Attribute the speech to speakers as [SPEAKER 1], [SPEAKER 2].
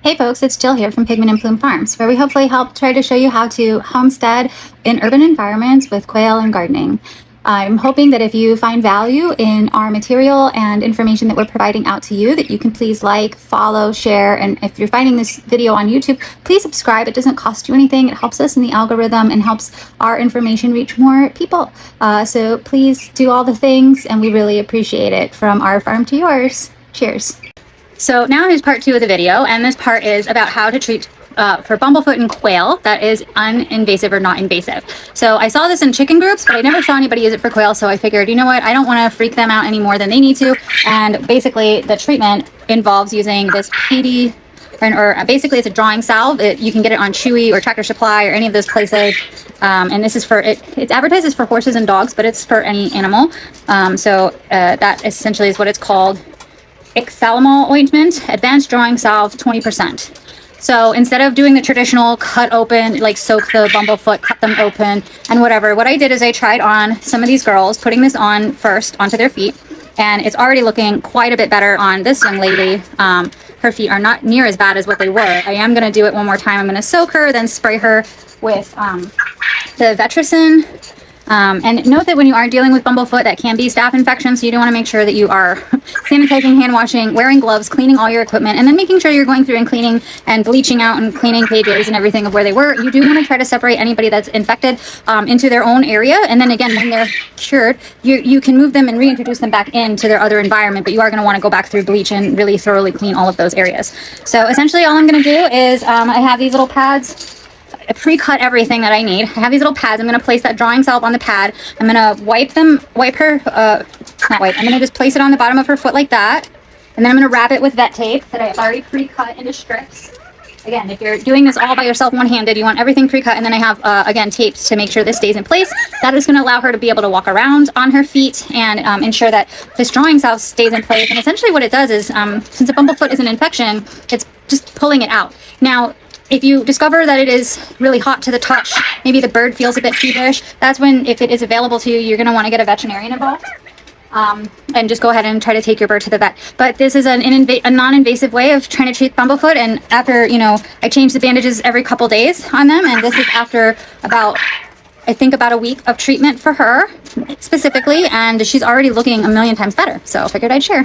[SPEAKER 1] Hey folks, it's Jill here from Pigment and Plume Farms, where we hopefully help try to show you how to homestead in urban environments with quail and gardening. I'm hoping that if you find value in our material and information that we're providing out to you, that you can please like, follow, share, and if you're finding this video on YouTube, please subscribe. It doesn't cost you anything. It helps us in the algorithm and helps our information reach more people. So please do all the things, and we really appreciate it. From our farm to yours. Cheers. So now here's part 2 of the video, and this part is about how to treat for bumblefoot and quail that is uninvasive or not invasive. So I saw this in chicken groups, but I never saw anybody use it for quail, so I figured, you know what, I don't want to freak them out any more than they need to. And basically the treatment involves using this PD, or basically it's a drawing salve. You can get it on Chewy or Tractor Supply or any of those places. And this is for, it's advertised as for horses and dogs, but it's for any animal. That essentially is what it's called. Ophthalmal ointment, advanced drawing salve, 20%. So instead of doing the traditional cut open, like soak the bumblefoot, cut them open and whatever, what I did is I tried on some of these girls, putting this on first onto their feet, and it's already looking quite a bit better on this young lady. Her feet are not near as bad as what they were. I am going to do it one more time. I'm going to soak her, then spray her with the Vetricin. And note that when you are dealing with bumblefoot, that can be staph infection, so you do want to make sure that you are sanitizing, hand washing, wearing gloves, cleaning all your equipment, and then making sure you're going through and cleaning and bleaching out and cleaning cages and everything of where they were. You do want to try to separate anybody that's infected into their own area, and then again, when they're cured, you can move them and reintroduce them back into their other environment, but you are going to want to go back through bleach and really thoroughly clean all of those areas. So essentially all I'm going to do is I have these little pads. I pre-cut everything that I need. I have these little pads. I'm going to place that drawing salve on the pad. I'm going to wipe her, I'm going to just place it on the bottom of her foot like that. And then I'm going to wrap it with vet tape that I already pre-cut into strips. Again, if you're doing this all by yourself one-handed, you want everything pre-cut, and then I have, again, taped to make sure this stays in place. That is going to allow her to be able to walk around on her feet and ensure that this drawing salve stays in place. And essentially what it does is, since a bumblefoot is an infection, it's just pulling it out. Now, if you discover that it is really hot to the touch, maybe the bird feels a bit feverish, that's when, if it is available to you, you're going to want to get a veterinarian involved. And just go ahead and try to take your bird to the vet. But this is a non-invasive way of trying to treat bumblefoot. And after, I change the bandages every couple days on them. And this is after about a week of treatment for her specifically. And she's already looking a million times better. So I figured I'd share.